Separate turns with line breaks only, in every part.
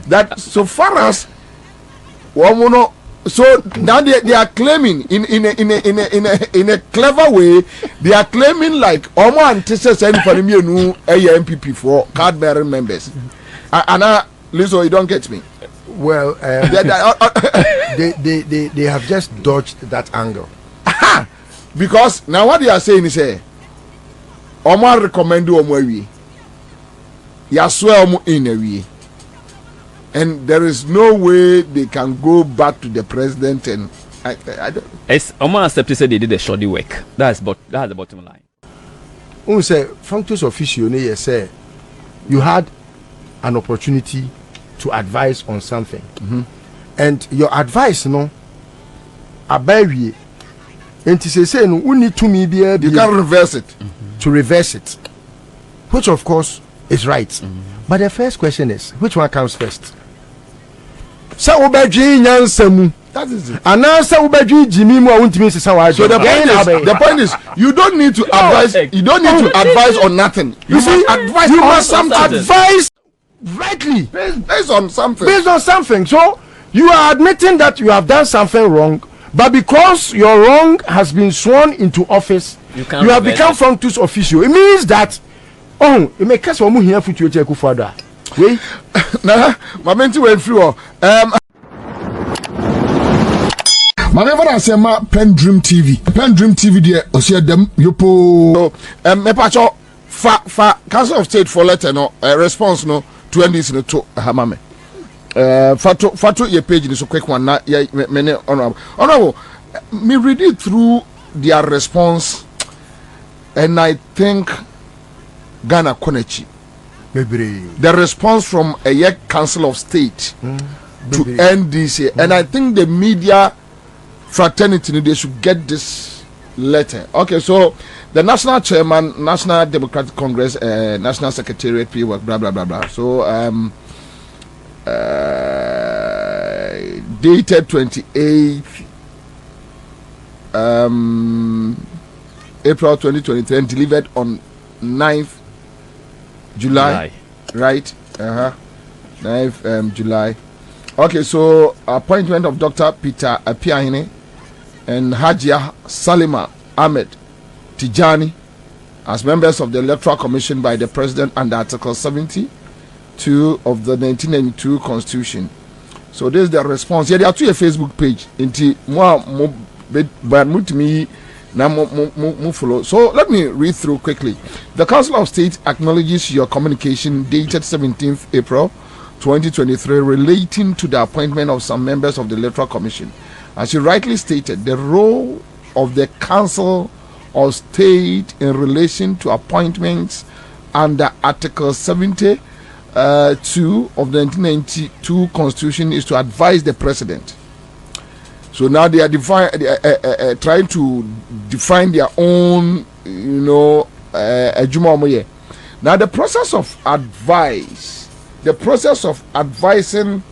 that so far as woman, so now they are claiming in a clever way, they are claiming like Omo antecessors and for me new MPP for card bearing members. And Lizzo, you don't get me.
Well, they have just dodged that angle.
Because now what they are saying is, Omo recommend Omo we, Yaswe Omo in a way, and there is no way they can go back to the president. And I don't.
It's Omo accepted said they did the shoddy work. That's the bottom line.
Who say functus officio? Ne say you had an opportunity to advise on something, and your advice, no, abawi. And to say no, we need to me be able
you can reverse it,
to reverse it, which of course is right. But the first question is, which one comes first? So obeji nyansemu.
That is it.
And now so obeji Jimmy mo won't mean so
the point is you don't need to advise. You don't need to advise on nothing. You must advise rightly based on something.
Based on something. So you are admitting that you have done something wrong, but because your wrong has been sworn into office, you have become functus officio. It means that it may cast one here for you to further. Wait,
nah, my mentor went through. My never say my PENDREAM TV there. Osia them yopo. Me pacho fa Council of State for letter no response no to end this no to hamame. Fatu your page is so quick one na me honorable me read it through their response, and I think Ghana Konechi the response from a Council of State to end this year, and I think the media fraternity they should get this letter. Okay, so the national chairman, National Democratic Congress, National Secretariat, P work, blah blah blah blah. So dated 28th April 2023 and delivered on 9th July. Right? 9th July. Okay, so appointment of Dr. Peter Apiahine and Hajia Salima Ahmed Tijani as members of the Electoral Commission by the President under Article 72 of the 1992 Constitution. So this is the response. Yeah, there are two Facebook page. So let me read through quickly. The Council of State acknowledges your communication dated 17th April 2023 relating to the appointment of some members of the Electoral Commission. As you rightly stated, the role of the Council of State in relation to appointments under Article 72 of the 1992 Constitution is to advise the President. So now they are trying to define their own, Now the process of advising,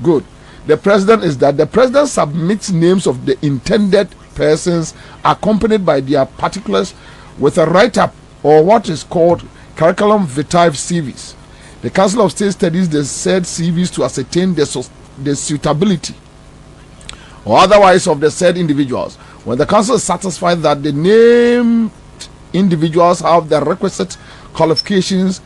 good. The President is that the President submits names of the intended persons accompanied by their particulars with a write-up or what is called curriculum vitae CVs. The Council of State studies the said CVs to ascertain the suitability or otherwise of the said individuals. When the Council is satisfied that the named individuals have the requisite qualifications,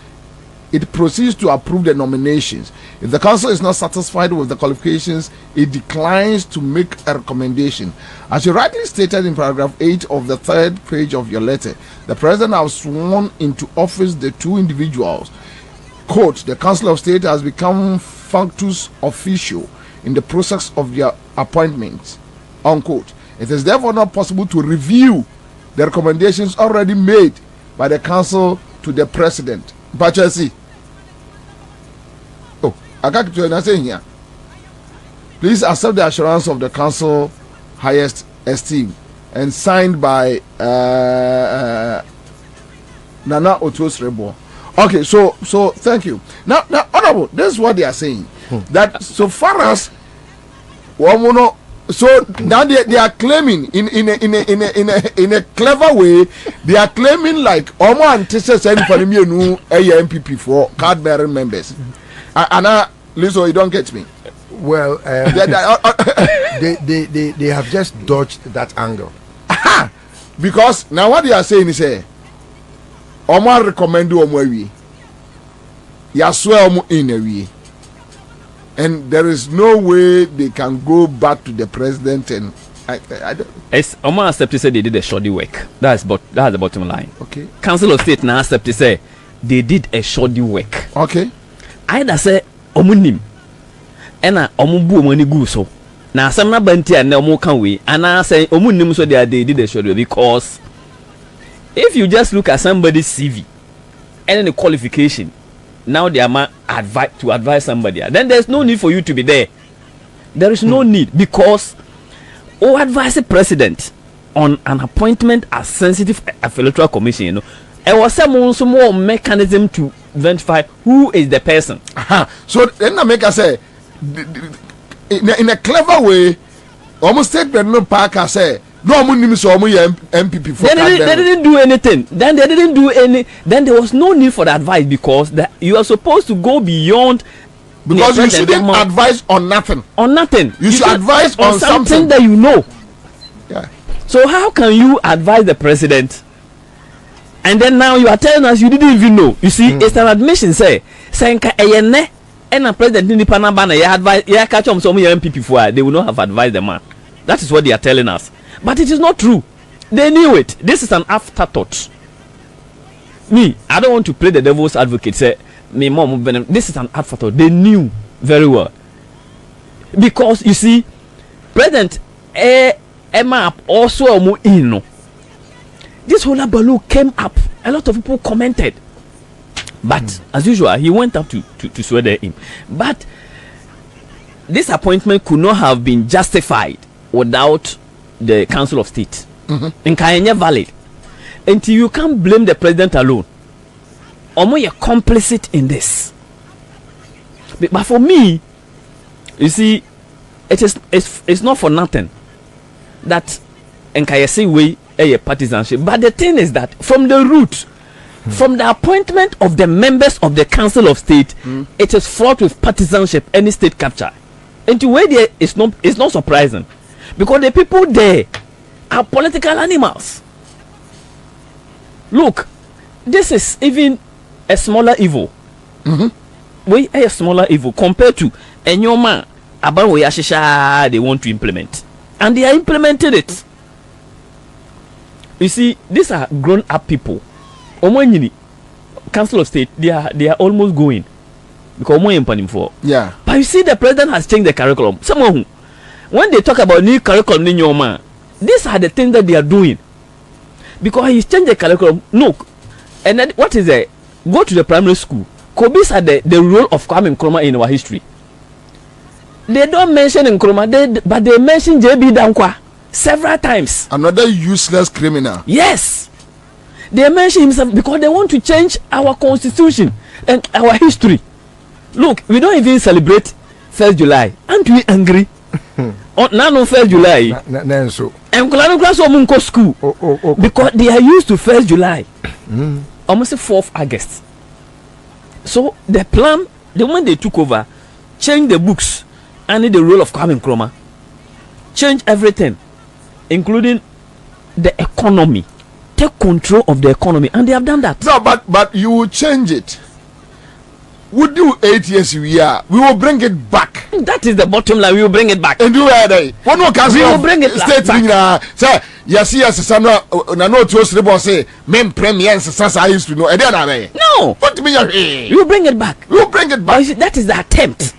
it proceeds to approve the nominations. If the Council is not satisfied with the qualifications, it declines to make a recommendation. As you rightly stated in paragraph 8 of the third page of your letter, the President has sworn into office the two individuals. Quote, the Council of State has become functus officio in the process of their appointments, unquote. It is therefore not possible to review the recommendations already made by the Council to the President. Bachasi. Oh, I got to say here. Please accept the assurance of the Council highest esteem and signed by Nana Otos Rebo. Okay, so thank you. Now, honorable, this is what they are saying. That so far as Wamono, so now they are claiming in a clever way, they are claiming like Omo antecessors and for me new MPP for card bearing members. And Listen, you don't get me.
Well, they have just dodged that angle.
Because now what they are saying is, Omo recommend Omo we. Ya swear Omo in a way. And there is no way they can go back to the president and I don't.
It's Omo accept to say they did a shoddy work. That's the bottom line.
Okay.
Council of State now accept to say they did a shoddy work.
Okay.
Either say Omo nim, ena Omo bu Omo ni gu so. Na asem na banti and Omo can we, and I say Omo nim so they did a shoddy because if you just look at somebody's CV and the qualification, now they are advise somebody, then there's no need for you to be there. There is no need because who advise the president on an appointment as sensitive electoral commission, you know, there was some more mechanism to identify who is the person.
So then I make us say in a clever way, almost take the Parker say no MPP for
they didn't do anything. Then they didn't do any. Then there was no need for the advice because you are supposed to go beyond.
Because you shouldn't advise on nothing.
On nothing.
You should advise on something
that you know.
Yeah.
So how can you advise the president? And then now you are telling us you didn't even know. You see, it's an admission. Say eyene and a president in the Panabana advise catch on some MPP for they will not have advised the man. That is what they are telling us. But it is not true. They knew it. This is an afterthought. Me, I don't want to play the devil's advocate. Say me mom, this is an afterthought. They knew very well. Because you see, President Emma also in. This whole balloon came up. A lot of people commented. But as usual, he went up to swear him. But this appointment could not have been justified without the Council of State. And can valid. Until you can't blame the president alone. Omo you're complicit in this. But for me, you see, it's not for nothing that Nkayese way a partisanship. But the thing is that from the root, from the appointment of the members of the Council of State, it is fraught with partisanship, any state capture. And to where there is not surprising. Because the people there are political animals. Look, this is even a smaller evil. We a smaller evil compared to Enyoma Abanwe Ashisha they want to implement. And they are implementing it. You see, these are grown up people. Omonyini, Council of State, they are almost going. Because for.
Yeah.
But you see, the president has changed the curriculum. Someone who, when they talk about new curriculum in your man, these are the things that they are doing. Because he's changed the curriculum. Look, and then what is it? Go to the primary school. Kobis are the role of Kwame Nkrumah in our history. They don't mention Nkrumah, but they mention JB Dankwa several times.
Another useless criminal.
Yes. They mention himself because they want to change our constitution and our history. Look, we don't even celebrate 1st July. Aren't we angry? Now on 1st July. And Kulano school. Because they are used to 1st July. Almost 4th August. So the plan, the one they took over, changed the books and the role of Kwame Nkrumah. Change everything, including the economy. Take control of the economy, and they have done that.
No, but you will change it. We do 8 years we will bring it back.
That is the bottom line. We will bring it back.
And do it. One more
we will bring it back.
Say yes, no to say men premiers sasa used to know.
No.
What do you mean?
We will bring it back.
We will bring it back.
That is the attempt.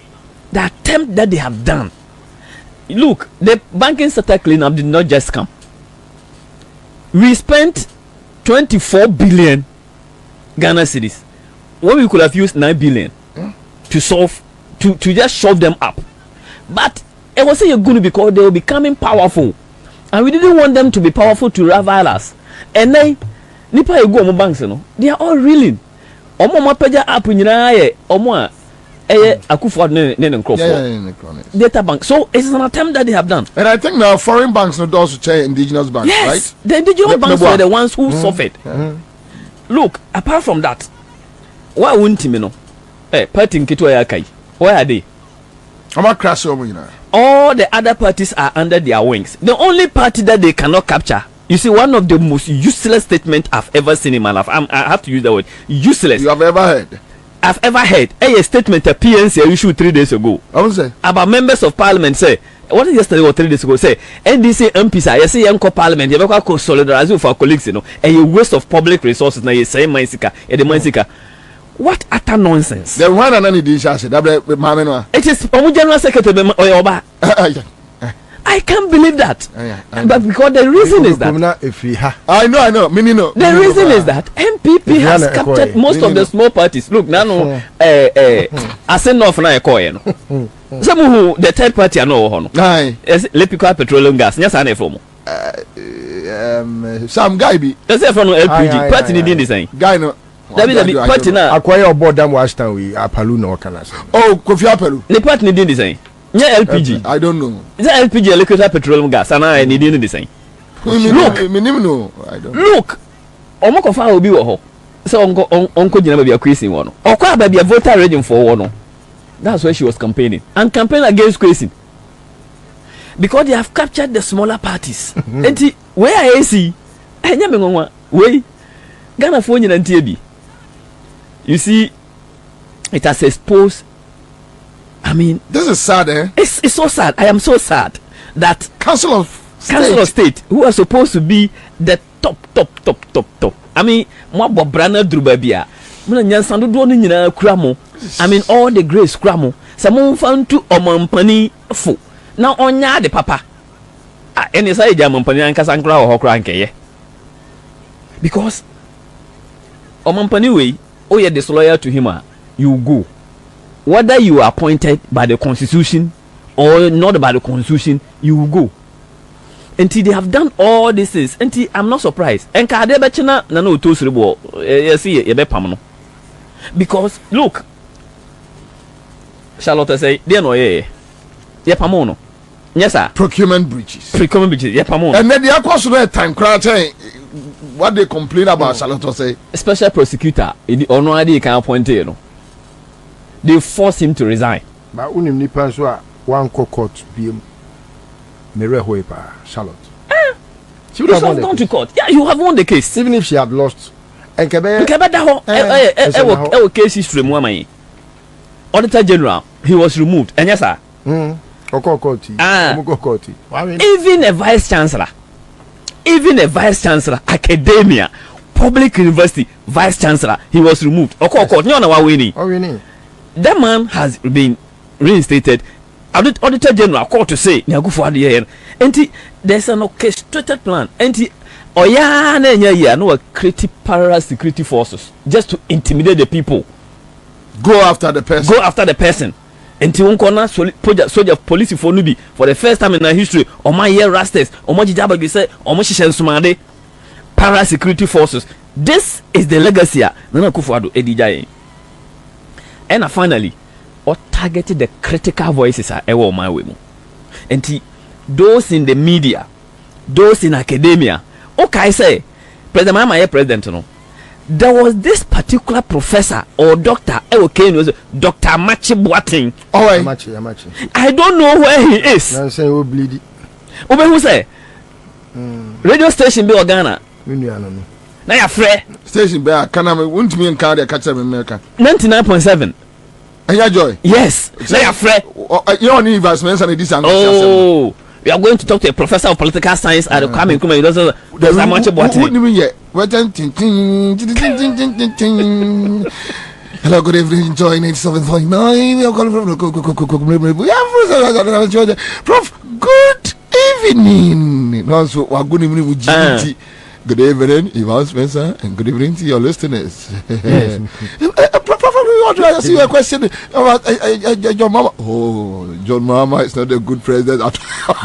The attempt that they have done. Look, the banking sector cleanup did not just come. We spent 24 billion Ghana cedis when we could have used 9 billion to solve, to just shove them up. But it wasn't good because they were becoming powerful, and we didn't want them to be powerful to rival us. And then nipa ego banks, you know, they are all reeling. Omo mapeja app nyina omo Akufo data bank. So it's an attempt that they have done.
And I think now foreign banks not also change indigenous banks,
yes,
right?
The indigenous banks were the ones who suffered. Look, apart from that, why wouldn't you know? Party in Kitu Ayakai, where are they? All the other parties are under their wings. The only party that they cannot capture. You see, one of the most useless statements I've ever seen in my life. I have to use the word useless.
You have ever heard?
I've ever heard a statement a PNC issued 3 days ago.
I would say
about members of parliament say. What is yesterday or 3 days ago? Say NDC MPs are say young parliament. You have to solidarize with our colleagues. You know, a waste of public resources. Now you say ensele, the ensele. What utter nonsense!
The one and only DISASSOCIATES.
It is General Secretary Oyoba. I can't believe that. But because the reason is that
I know.
The reason is that MPP has captured most of the small parties. Look, now I say no for now. Some who the third party are no. Lepico petroleum gas. Yes, I know from.
Some guy be.
That's it from LPG. Party need the same.
Guy no.
Party na.
Acquire board them last time we Apalu no canas.
Oh, Kofi Apelu.
The party need the same. Yeah, LPG.
I don't know.
Is that LPG liquid petroleum gas? And I need the same.
Look, I don't.
Look, Omokofa will be wo. So Uncle Jina be a question one. Or kwa be a voter ready for one. That's why she was campaigning and campaigning against question. Because they have captured the smaller parties. And where I see, way Ghana phone and TB. You see, it has exposed. I mean,
this is sad, eh?
It's so sad. I am so sad that
Council of
State, who are supposed to be the top. I mean, Mwabo Brana Drubabia. I mean, all the grace cramo. Some found to Omampani fo. Now on ya the papa. And it's a Jamampani and Casancra or Cranke. Because Omampani way, oh, you're disloyal to him, you go. Whether you are appointed by the constitution or not by the constitution, you will go. Until they have done all these things, until I'm not surprised. And no because look, Charlotte say, dear no pamono. Yes, sir.
Procurement breaches.
Pamono.
And then the actual time crowd what they complain about, Charlotte say.
Special prosecutor in the honor ID can appoint you. They forced him to resign.
But unim ni panswa one court biem Merehoepa Charlotte.
She would have gone to court. Yeah, you have won the case.
Even if she had lost. And
case history Mwamai. Auditor General, he was removed. And yes, sir. Even a vice chancellor, academia, public university, vice chancellor, he was removed. That man has been reinstated. Auditor General called to say, and there's an orchestrated plan. And no creative parallel security forces just to intimidate the people.
Go after the person.
Until soldier police for Nubi for the first time in our history. Or my year rasters, or my jabba say, or my shishan sumade, para security forces. This is the legacy. Nana Kufuado Edijay. And finally, or targeted the critical voices are ever my way. And those in the media, those in academia. Okay, say, President Mama, president, no. There was this particular professor or doctor, was Dr. Machi Boating.
Oh,
I don't know where he is. Who say? Radio station be Ghana. Now you're free.
Station be Canada. Won't me and Canada catch them in America.
99.7.
And your joy.
Yes. Now you're free.
You don't need investments and this and
oh. We are going to talk to a professor of political science at the coming. There's a much about it.
Hello, good evening. Joy 97.9. We are calling from Prof. Good evening. Also, good evening with GT. Good evening, Ivan Spencer, and good evening to your listeners. Yes. I see a question about John Mama. Oh, John Mama is not a good president at all.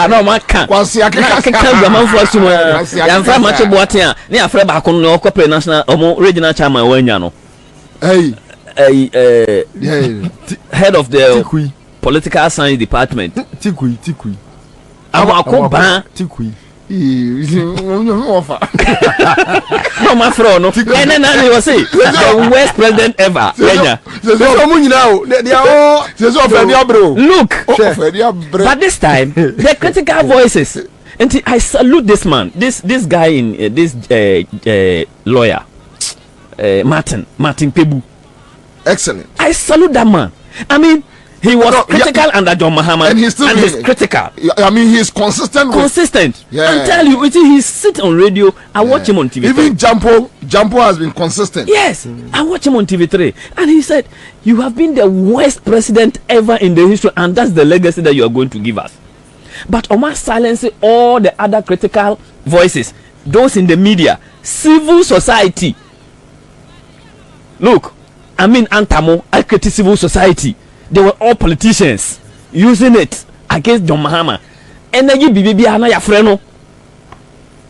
No, man can't. I can't tell the man for some. I'm from much about here. Near Freba, no corporate national or regional chairman. When you know, head of the political science department.
Tikui.
Tikui.
offer.
No, my friend, no. And then I was say the worst president ever. Kenya. Look, but this time the critical voices. And I salute this man, this guy in this lawyer, Martin Pebu.
Excellent.
I salute that man. I mean, he was critical under John Mahama,
and he's
critical.
I mean, he's consistent.
Yeah. I tell you, he sit on radio. I watch him on TV3.
Even Jampo has been consistent.
Yes, I watch him on TV3, and he said, "You have been the worst president ever in the history, and that's the legacy that you are going to give us." But Omar silencing all the other critical voices, those in the media, civil society. Look, I mean, Antamo, Ay3ka civil society. They were all politicians using it against John Mahama. Energy BBB ana ya freno.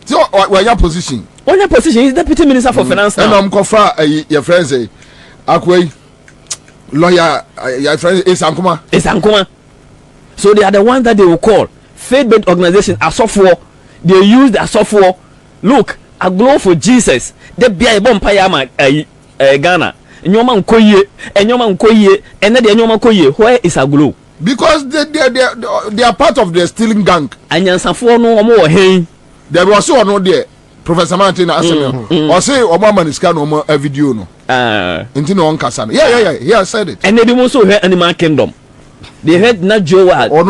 So, where your position?
On your position, he's deputy minister for finance now.
And I'm confer your friends say, Akwe, lawyer, your friend is Ankuma. So they are the ones that they will call faith-based organizations as software. They use their software. Look, a glow for Jesus. They be a bomb payama Ghana. Nyoma nkoye, and then nyoma nkoye. Where is a glow? Because they are part of the stealing gang.
And Yansafo no more hey.
There was so no there. Professor Martin Arsenal. Or say Obama is can no a video no. Into no one kasana. Yeah. He has said it.
And they also heard Animal Kingdom. They heard not Joe.
Or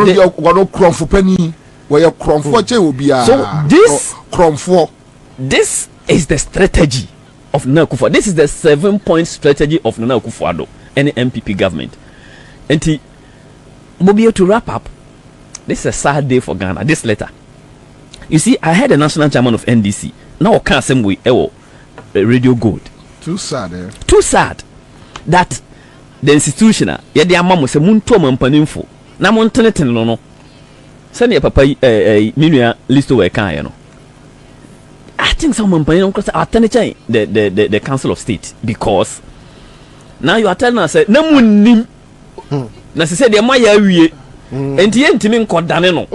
no crumb for penny. Where your crumb for will be a.
So this
crumb for.
This is the strategy of Nana Akufo-Addo. This is the 7-point strategy of Nana Akufo-Addo and the MPP government. And Bobie, to wrap up, this is a sad day for Ghana. This letter. You see, I had a national chairman of NDC. Now I can't say we Radio Gold.
Too sad, eh?
Too sad that the institutional yet the amamo se munto mampaninfo na monteneten no send your papa minua Listowel kan no. I think some mampanin because attend the Council of State, because now you are telling us na munnim na se say the maya wie enti yentimi nkodane no.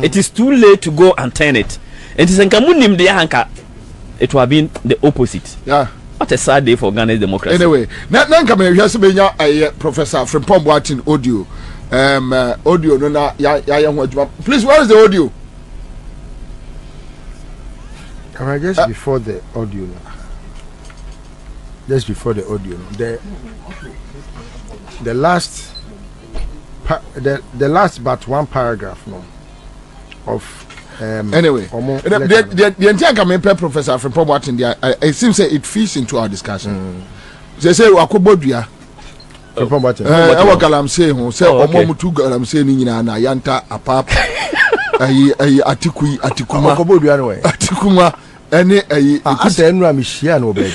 It is too late to go and turn it. It is nka munnim de hanka, it would have been the opposite.
Yeah.
What a sad day for Ghana's democracy.
Anyway, now come here. Yes, Professor from Pomboatin audio. Audio no na ya. Please, where is the audio?
Just before the audio. Just before the audio. The last but one paragraph no of.
Anyway, the entire Kamempe Professor from Pomboatin there, it seems that it fits into our discussion. They say Wakobodia. Galamse who say Omomutu Galamse Nina na Yanta Apap Atikuma any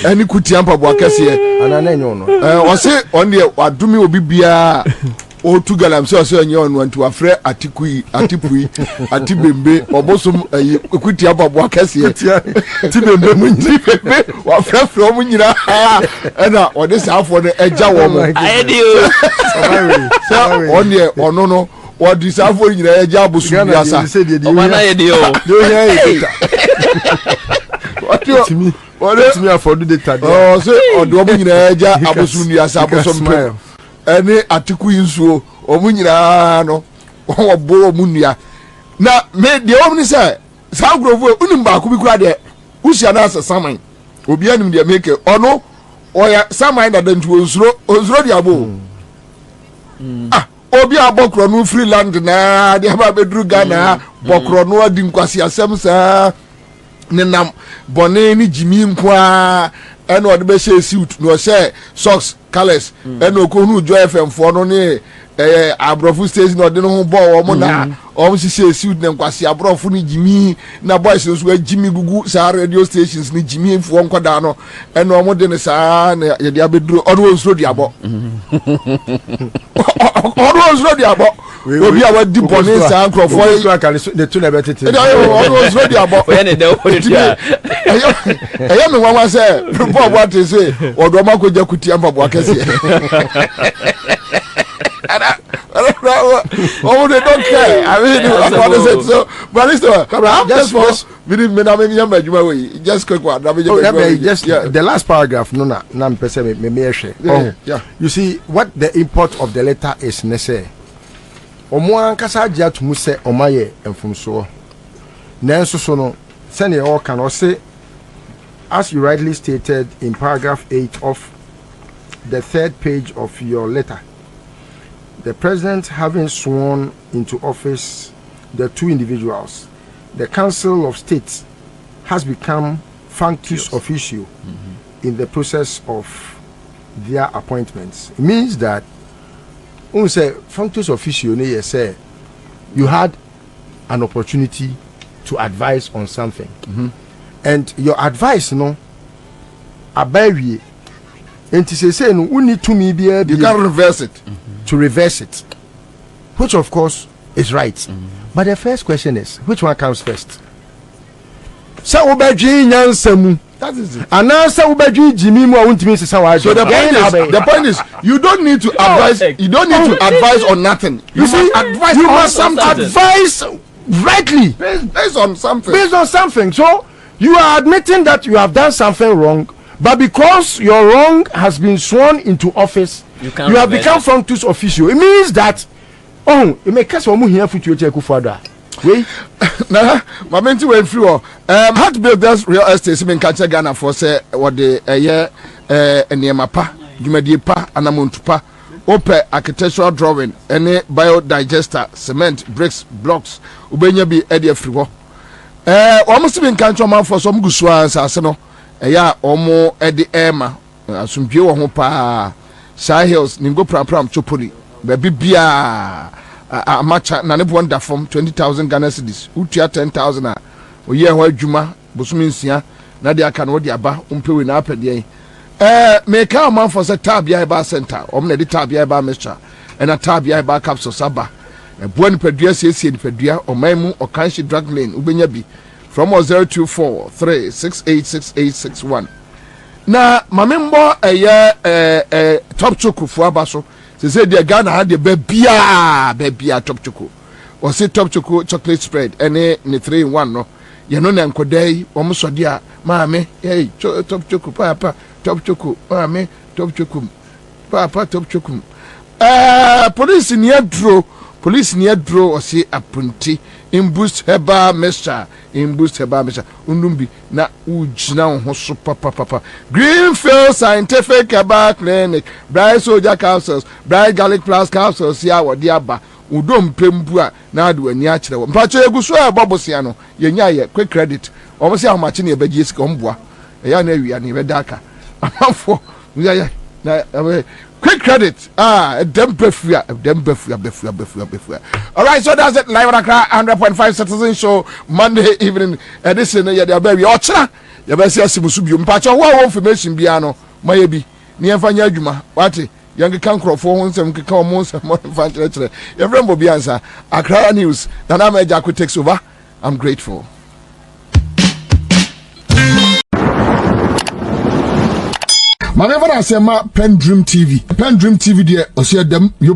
any Kutiampa Boakasi and I say only Wadumi will be beer. O tu galam so nyon want to afre atipui atibembe obosom ekuti ababo akase tibembe munyibe wa frefre o munyira na o de safo ne eja wo mo
ayedio
on ye ono no o di safo nyira eja abosu biasa
o mana yedio
do here what me afford the data
oh so o do mo nyira eja abosu biasa abosom ene atiku yinsuo omunyira no obo omunua na me de omni say sa grofo unim ba ku bi kura de usia na saman obi anim de make ono oya saman da dantu onsuro de abo obi abokro no freeland na de ba bedru Ghana bokro no adi nkwasi asem sa nenam bone ni jimi nkwa eno ode be share suit no share socks colors eno ko hu Joy FM for no ne abrofu stage no de no ho ball o mo na o si share suit ne nkwasi abrofu ni jimi na boys so jimi gugu sa radio stations ni jimi fo nkoda no eno mo de ne sa na ye dia bedru odo onsuro di abo odo onsuro di abo obi awa di bone sa nkrofo
the two nebetete
odo onsuro di abo
we ne de o dia
eyo me wan say Bob what say odo ma ko jakuti amba bo akese Oh, they don't care. I mean, what is it? So, but Listowel, just we didn't mean just quick one.
Just the last paragraph. No, you see what the import of the letter is. Nese. Omo ankasa agya tumu se omaye mfumso. Nanso so no, send all can or say, as you rightly stated in paragraph 8 of the 3rd page of your letter, the president having sworn into office the 2 individuals, the Council of State has become functus officio in the process of their appointments. It means that when we say functus officio, you had an opportunity to advise on something, and your advice, abawi. And to say no, we need to me be
you can reverse it.
To reverse it, which of course is right. But the first question is, which one comes first? So that is it. And now so
the point is you don't need to advise. You don't need to advise on nothing. You must
advise rightly
based on something.
Based on something. So you are admitting that you have done something wrong. But because your wrong has been sworn into office, you have become functus officio. It means that, it may cast one here for you to take further. Wait,
my mentor went through. How to build this real estate in Kacha Ghana for say what the year near Mapa, Jumedipa, and Amuntupa, open architectural drawing, any biodigester, cement, bricks, blocks, Ubenya be Eddie Frigo. Almost been country man for some good swans, Arsenal. Eya omo edi ema asumpie wo ho pa Shy Hills ningo pram chopoli baby bia amacha na ne bonda from 20,000 Ghana cedis utua 10,000 a oye ho adwuma bosumi nsia na de aka no de aba umpewe na apede me ka man for say tabia ba center om na de tabia ba mixture na tabia ba capsule saba buani padua siesie ni padua omanmu okanshi drug lane ubenya bi from 0243686861. Na mamembo top choco for abaso. Say the Ghana had the baby top choco. Or say top choco chocolate spread any 3-in-1 no. You know na nkodai omuso dia mame hey top choco papa top choco mame top choco papa top choco. Police near draw or say apunti in boost heba mixture undumbi na ujina ho so papa Greenfield Scientific Herbal Clinic Bright Soldier Capsules Bright Garlic Plus Capsules ya wodi aba udom pembu a na adu ani a kire wo mpacho eguso e bobosia no yenya ye quick credit omo se ahomache ne ebaji sika omboa ya na awia ne bedaka amafo ya na quick credit dem befua. All right, so that's it. Live on Accra 100.5 Citizen Show Monday evening edition. Ya dey baby ochra ya be sia simusu bi mpacho wo information bia no mayebi ni emfanya adwuma wate yang kan krofo ho nsem keka o mo nsem mo fa kire your friend Bobie Ansah Accra News na na ma Jaco takes over. I'm grateful. My never say PENDREAM TV. PENDREAM TV there, I see them, you